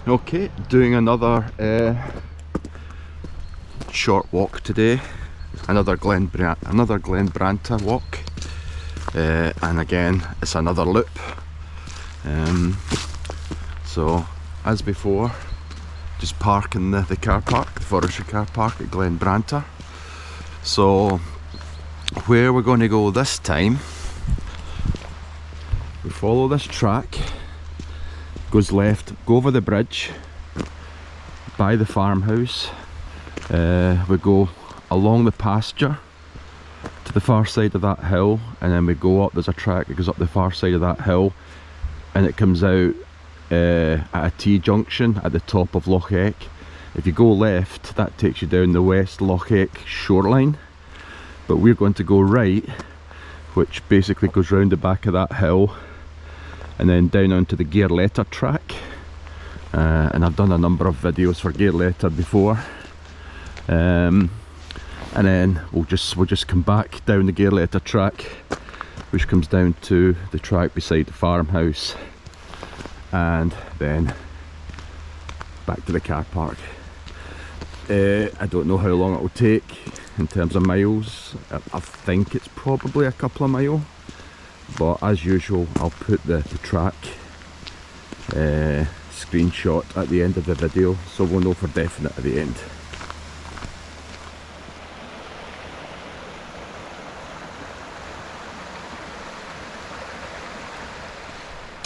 Okay, doing another short walk today, another Glenbranter walk, and again it's another loop. So as before, just park in the car park, the forestry car park at Glenbranter. So where we're going to go this time, we follow this track, goes left, go over the bridge, by the farmhouse, we go along the pasture to the far side of that hill, and then we go up, there's a track that goes up the far side of that hill, and it comes out at a T-junction at the top of Loch Eck. If you go left, that takes you down the West Loch Eck shoreline, but we're going to go right, which basically goes round the back of that hill and then down onto the Glenshellish track. And I've done a number of videos for Glenshellish before, and then we'll just come back down the Glenshellish track, which comes down to the track beside the farmhouse, and then back to the car park. I don't know how long it will take in terms of miles. I think it's probably a couple of miles, but as usual I'll put the track screenshot at the end of the video, so we'll know for definite at the end.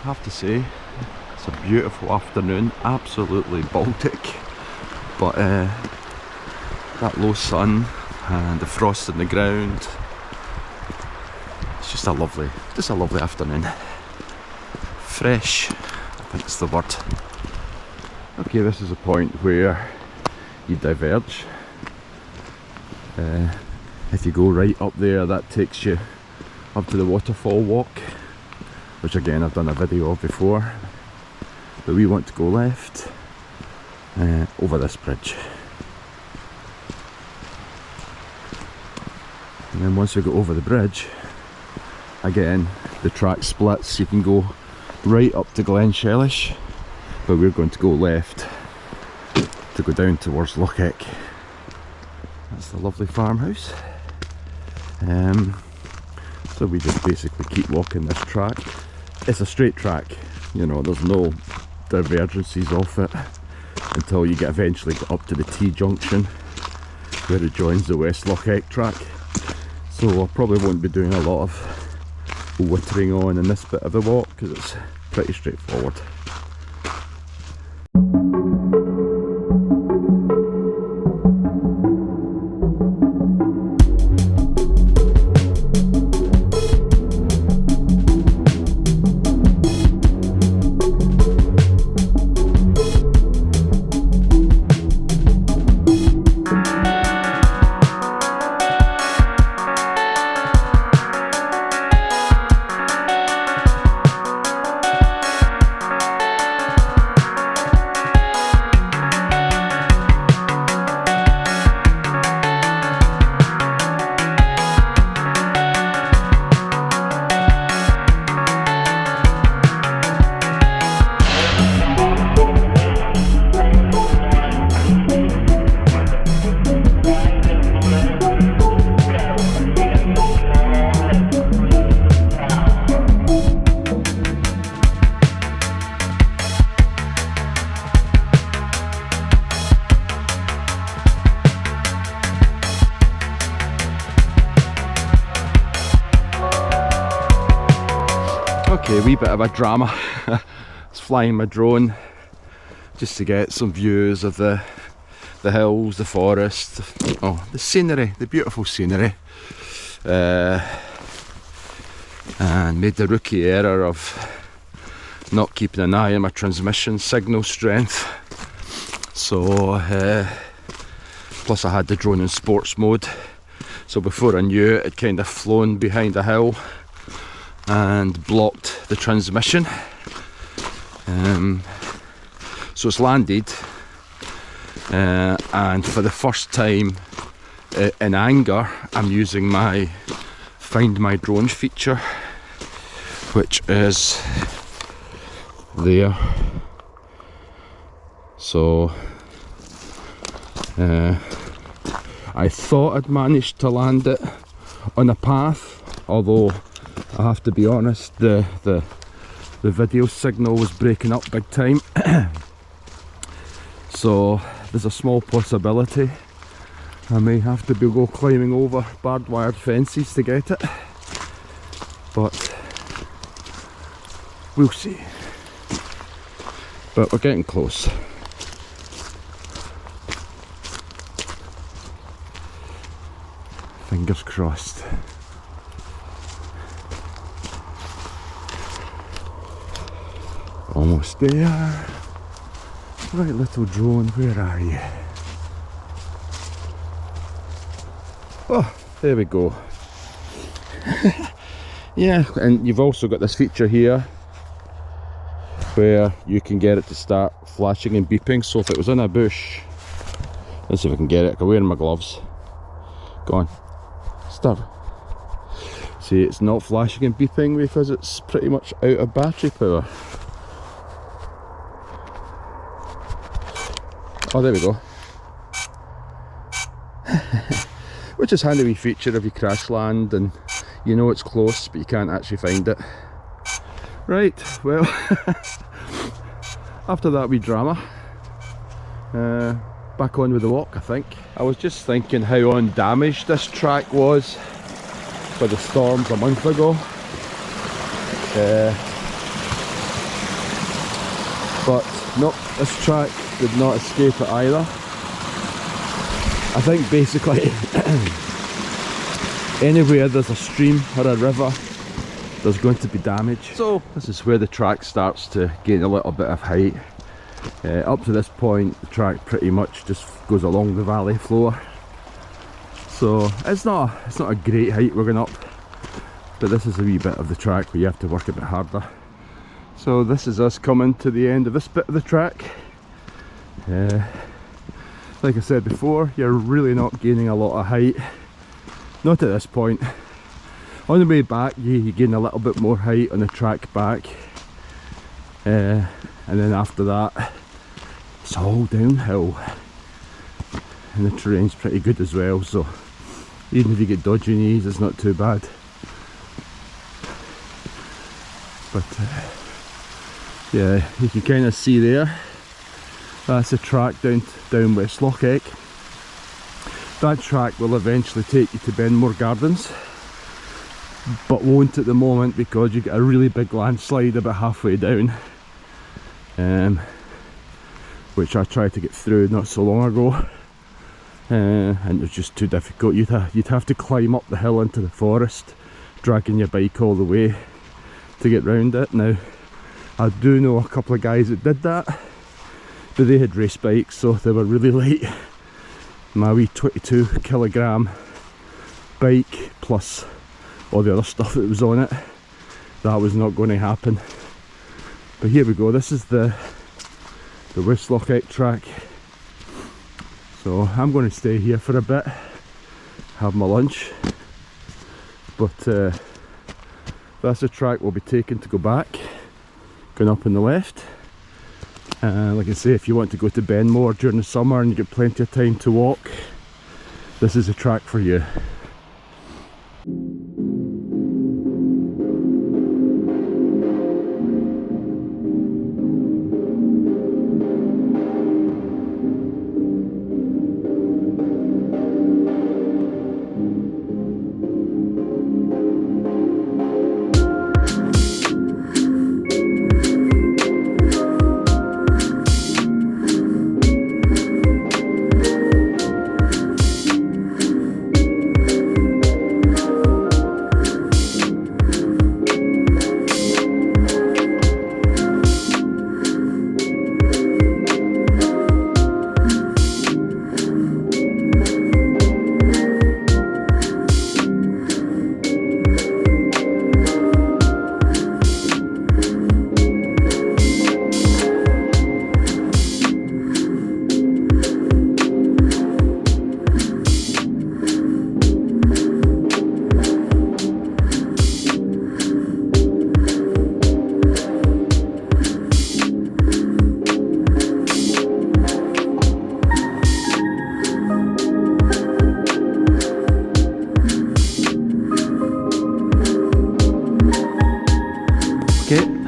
I have to say, it's a beautiful afternoon, absolutely Baltic, but that low sun and the frost in the ground, it's just a lovely afternoon. Fresh, I think it's the word. Okay, this is a point where you diverge. If you go right up there, that takes you up to the waterfall walk, which again I've done a video of before, but we want to go left over this bridge. And then once we go over the bridge, again the track splits, you can go right up to Glenshellish, but we're going to go left to go down towards Loch Eck. That's the lovely farmhouse. So we just basically keep walking this track. It's a straight track, you know, there's no divergences off it until you eventually get up to the T-junction where it joins the West Loch Eck track. So I probably won't be doing a lot of wittering on in this bit of the walk because it's pretty straightforward. Okay, a wee bit of a drama. I was flying my drone just to get some views of the hills, the forest, oh, the scenery, the beautiful scenery, and made the rookie error of not keeping an eye on my transmission signal strength. So plus I had the drone in sports mode, so before I knew it, it kind of flown behind a hill and blocked the transmission. So it's landed, and for the first time in anger I'm using my Find My Drone feature, which is there, So I thought I'd managed to land it on a path, although I have to be honest, the video signal was breaking up big time. So there's a small possibility I may have to go climbing over barbed wire fences to get it, but we'll see. But we're getting close. Fingers crossed. Almost there. Right, little drone, where are you? Oh, there we go. Yeah, and you've also got this feature here where you can get it to start flashing and beeping. So if it was in a bush, let's see if I can get it. I'm wearing my gloves. Go on, start. See, it's not flashing and beeping because it's pretty much out of battery power. Oh, there we go. Which is a handy wee feature if you crash land and you know it's close but you can't actually find it. Right, well, after that wee drama, back on with the walk, I think. I was just thinking how undamaged this track was for the storms a month ago. But nope, this track did not escape it either. I think basically anywhere there's a stream or a river, there's going to be damage. So this is where the track starts to gain a little bit of height. Up to this point the track pretty much just goes along the valley floor. So it's not a great height we're going up, but this is a wee bit of the track where you have to work a bit harder. So this is us coming to the end of this bit of the track. Like I said before, you're really not gaining a lot of height, not at this point. On the way back you gain a little bit more height on the track back, and then after that it's all downhill, and the terrain's pretty good as well, so even if you get dodgy knees it's not too bad. But yeah, you can kind of see there, that's the track down West Loch Eck. That track will eventually take you to Benmore Gardens, but won't at the moment because you get a really big landslide about halfway down, which I tried to get through not so long ago, and it was just too difficult. You'd have to climb up the hill into the forest, dragging your bike all the way to get round it. Now I do know a couple of guys that did that, but they had race bikes, so they were really light. My wee 22 kilogram bike plus all the other stuff that was on it, that was not going to happen. But here we go, this is the West Loch Eck track. So I'm going to stay here for a bit, have my lunch, but that's the track we'll be taking to go back, going up on the left. Like I say, if you want to go to Benmore during the summer and you get plenty of time to walk, this is a track for you.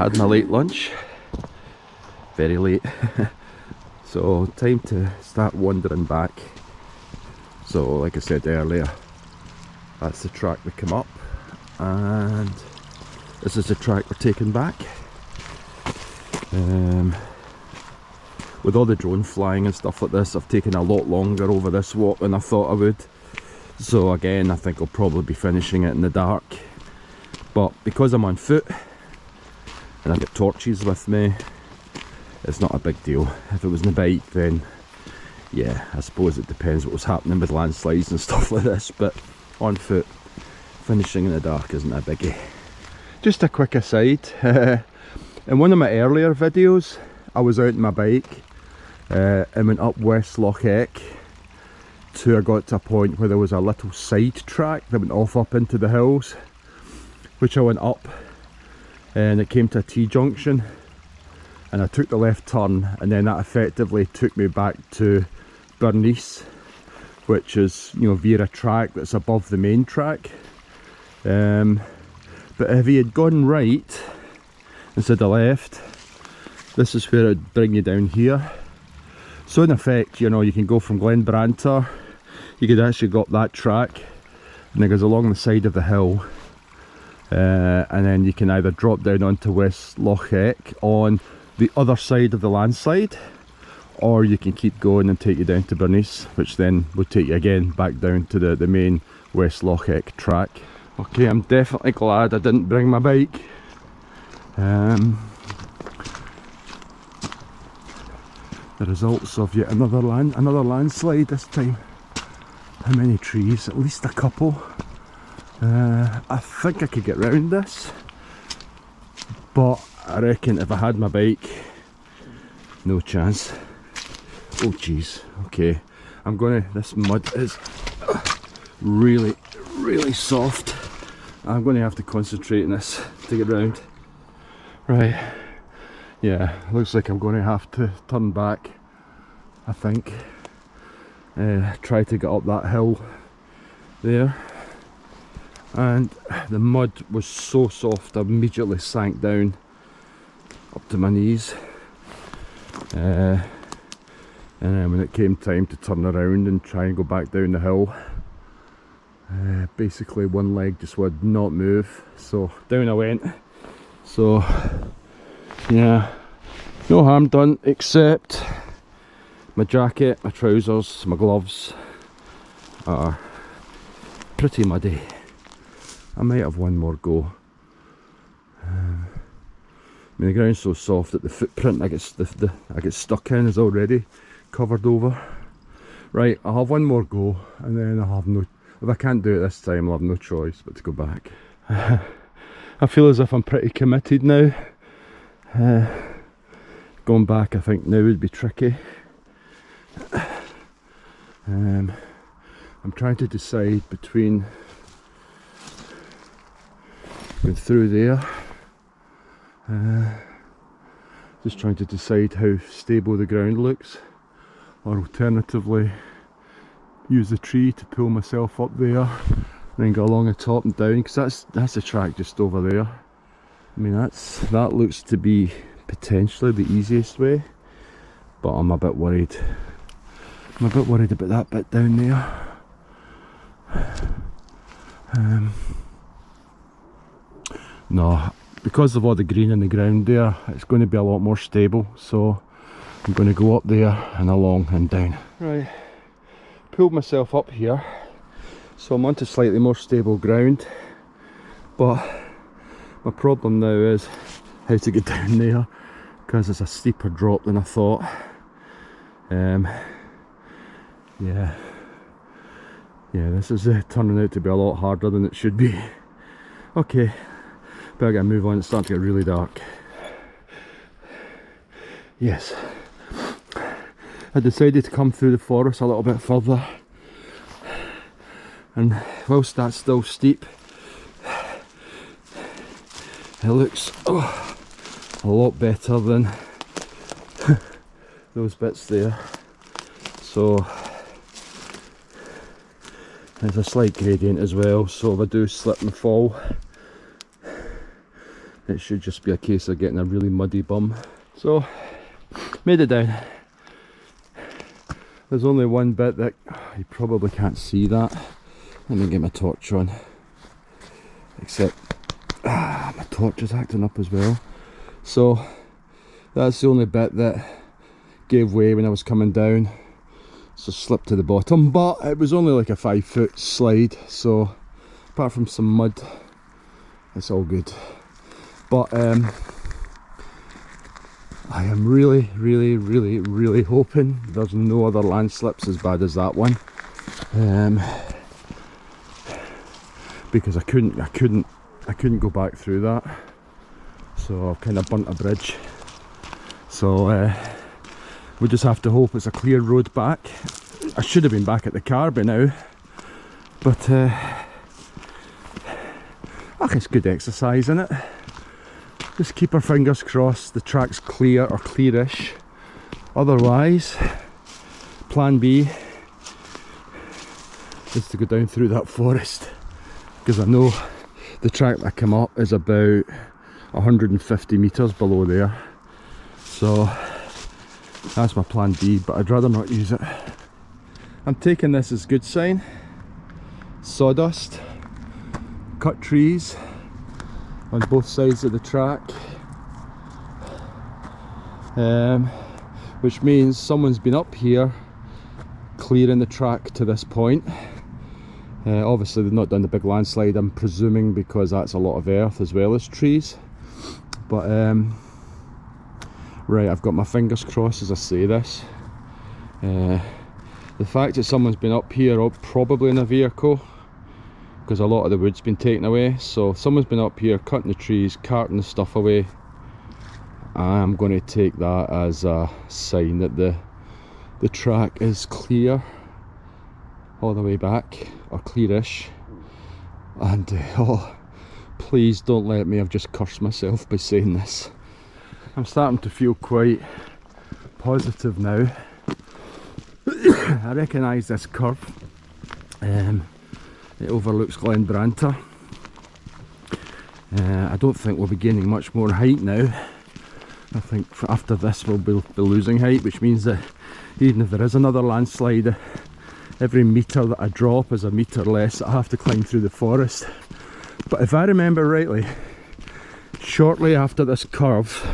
had my late lunch, very late. So time to start wandering back. So like I said earlier, that's the track we come up, and this is the track we're taking back. With all the drone flying and stuff like this, I've taken a lot longer over this walk than I thought I would. So again, I think I'll probably be finishing it in the dark. But because I'm on foot and I've got torches with me, it's not a big deal. If it was on the bike, then yeah, I suppose it depends what was happening with landslides and stuff like this. But on foot, finishing in the dark isn't a biggie. Just a quick aside, in one of my earlier videos, I was out on my bike and went up West Loch Eck till I got to a point where there was a little side track that went off up into the hills, which I went up, and it came to a T-junction, and I took the left turn, and then that effectively took me back to Bernice, which is, you know, via a track that's above the main track. But if he had gone right instead of left, this is where it'd bring you down here. So in effect, you know, you can go from Glenbranter, you could actually go up that track, and it goes along the side of the hill, and then you can either drop down onto West Loch Eck on the other side of the landslide, or you can keep going and take you down to Bernice, which then would take you again back down to the main West Loch Eck track. Okay, I'm definitely glad I didn't bring my bike. The results of yet another landslide this time. How many trees? At least a couple. I think I could get round this, but I reckon if I had my bike, no chance. Oh jeez. Okay, I'm gonna, this mud is really soft. I'm gonna have to concentrate on this to get round. Right, yeah, looks like I'm gonna have to turn back, I think. Try to get up that hill there, and the mud was so soft I immediately sank down up to my knees, and then when it came time to turn around and try and go back down the hill, basically one leg just would not move, so down I went. So yeah, no harm done, except my jacket, my trousers, my gloves are pretty muddy. I might have one more go. I mean, the ground's so soft that the footprint I get stuck in is already covered over. Right, I'll have one more go, and then I'll have no, if I can't do it this time, I'll have no choice but to go back. I feel as if I'm pretty committed now. Going back, I think now would be tricky. I'm trying to decide between going through there, just trying to decide how stable the ground looks, or alternatively use the tree to pull myself up there and then go along the top and down, because that's the track just over there. I mean, that looks to be potentially the easiest way, but I'm a bit worried. I'm a bit worried about that bit down there. No, because of all the green in the ground there, it's going to be a lot more stable, so I'm going to go up there and along and down. Right, pulled myself up here, so I'm onto slightly more stable ground, but my problem now is how to get down there, because it's a steeper drop than I thought. Yeah, this is turning out to be a lot harder than it should be. Okay, better get a move on, it's starting to get really dark. Yes, I decided to come through the forest a little bit further, and whilst that's still steep, it looks a lot better than those bits there. So there's a slight gradient as well, so if I do slip and fall, it should just be a case of getting a really muddy bum. So, made it down. There's only one bit that you probably can't see that. Let me get my torch on. Except, my torch is acting up as well. So, that's the only bit that gave way when I was coming down. So slipped to the bottom, but it was only like a 5-foot slide. So, apart from some mud, it's all good. But I am really hoping there's no other landslips as bad as that one, because I couldn't go back through that, so I've kind of burnt a bridge. So we just have to hope it's a clear road back. I should have been back at the car by now, but it's good exercise, isn't it? Just keep our fingers crossed the track's clear or clearish. Otherwise, plan B is to go down through that forest, because I know the track that I come up is about 150 metres below there. So that's my plan B, but I'd rather not use it. I'm taking this as good sign. Sawdust, cut trees on both sides of the track, which means someone's been up here clearing the track to this point. Obviously they've not done the big landslide, I'm presuming, because that's a lot of earth as well as trees. But right, I've got my fingers crossed as I say this. The fact that someone's been up here, probably in a vehicle, because a lot of the wood's been taken away, so someone's been up here cutting the trees, carting the stuff away. I'm going to take that as a sign that the track is clear all the way back, or clearish. And oh, please don't let me, I've just cursed myself by saying this. I'm starting to feel quite positive now. I recognise this curve. It overlooks Glenbranter. I don't think we'll be gaining much more height now. I think after this we'll be losing height, which means that even if there is another landslide, every metre that I drop is a metre less that I have to climb through the forest. But if I remember rightly, shortly after this curve,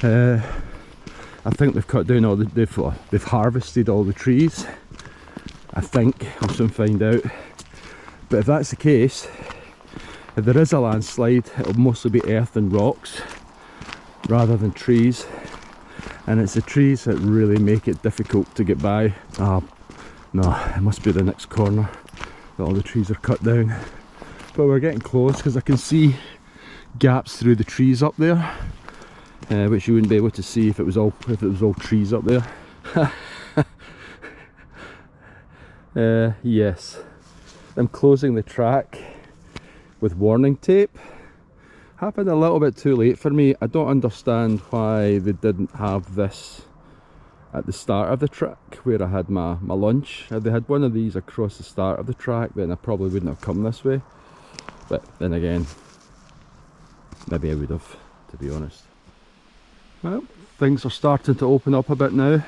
I think they've cut down all the, they've harvested all the trees. I think, I'll soon find out. But if that's the case, if there is a landslide, it'll mostly be earth and rocks rather than trees. And it's the trees that really make it difficult to get by. No, it must be the next corner that all the trees are cut down. But we're getting close, because I can see gaps through the trees up there, which you wouldn't be able to see if it was all trees up there. Yes, I'm closing the track with warning tape. Happened a little bit too late for me. I don't understand why they didn't have this at the start of the track where I had my lunch. If they had one of these across the start of the track, then I probably wouldn't have come this way. But then again, maybe I would have, to be honest. Well, things are starting to open up a bit now.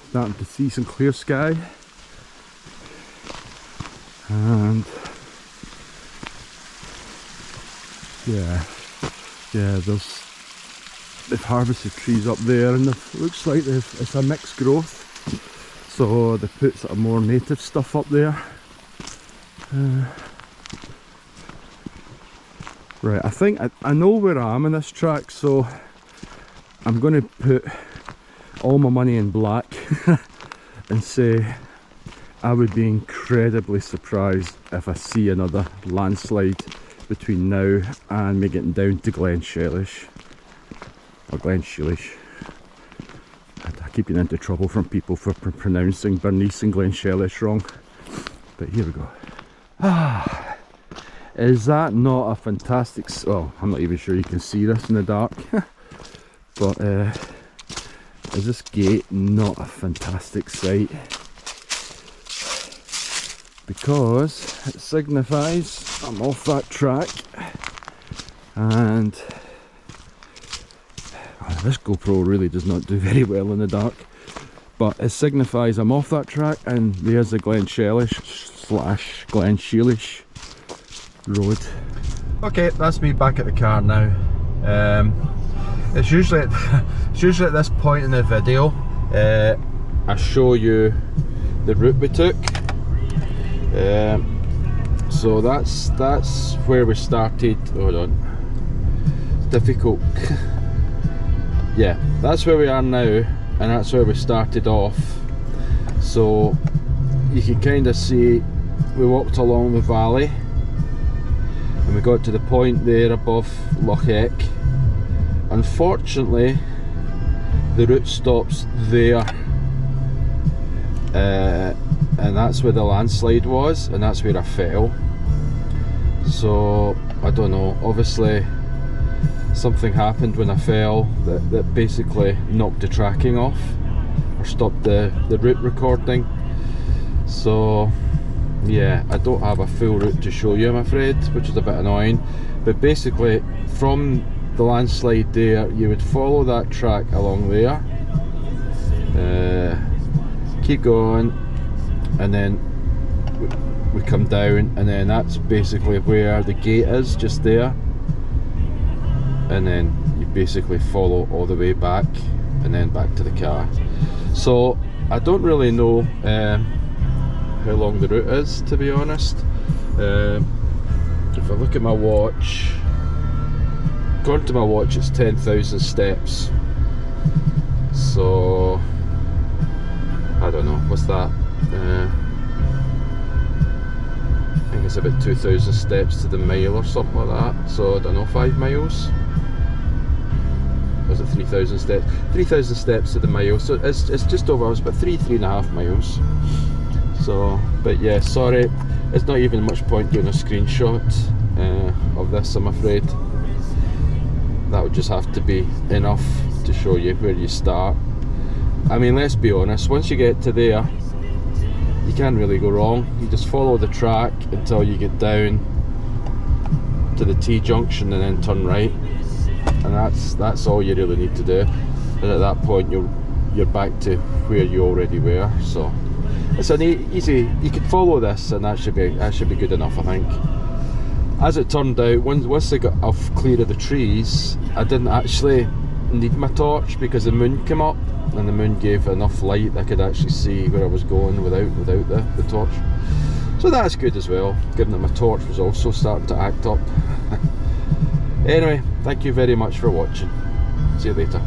Starting to see some clear sky. And yeah, they've harvested trees up there, and it looks like it's a mixed growth. So they put sort of more native stuff up there. Right, I think I know where I am in this track, so I'm going to put all my money in black and say I would be incredibly surprised if I see another landslide between now and me getting down to Glenshellish, or Glenshellish. I keep getting into trouble from people for pronouncing Bernice and Glenshellish wrong, but here we go. Is that not a fantastic... well, I'm not even sure you can see this in the dark, but is this gate not a fantastic sight? Because it signifies I'm off that track And this GoPro really does not do very well in the dark, but it signifies I'm off that track, and there's the Glenshellish / Glenshellish road. Okay, that's me back at the car now. It's usually at this point in the video I show you the route we took. So that's where we started. Hold on, it's difficult. Yeah, that's where we are now, and that's where we started off. So you can kind of see we walked along the valley and we got to the point there above Loch Eck. Unfortunately, the route stops there, and that's where the landslide was, and that's where I fell. So I don't know, obviously something happened when I fell that basically knocked the tracking off, or stopped the route recording. So yeah, I don't have a full route to show you, I'm afraid, which is a bit annoying. But basically from the landslide there, you would follow that track along there, keep going, and then we come down, and then that's basically where the gate is, just there. And then you basically follow all the way back, and then back to the car. So I don't really know how long the route is, to be honest. If I look at my watch, according to my watch, it's 10,000 steps. So I don't know, what's that? I think it's about 2,000 steps to the mile or something like that. So I don't know, 5 miles? Or is it 3,000 steps? 3,000 steps to the mile. So it's just over, it's about 3.5 miles. So, but yeah, sorry, it's not even much point doing a screenshot of this, I'm afraid. That would just have to be enough to show you where you start. I mean, let's be honest, once you get to there, you can't really go wrong. You just follow the track until you get down to the T-junction and then turn right, and that's all you really need to do. And at that point you're back to where you already were. So it's an easy, you could follow this, and that should be good enough, I think. As it turned out, once I got off clear of the trees, I didn't actually need my torch, because the moon came up, and the moon gave enough light that I could actually see where I was going without the torch. So that's good as well, given that my torch was also starting to act up. Anyway, thank you very much for watching. See you later.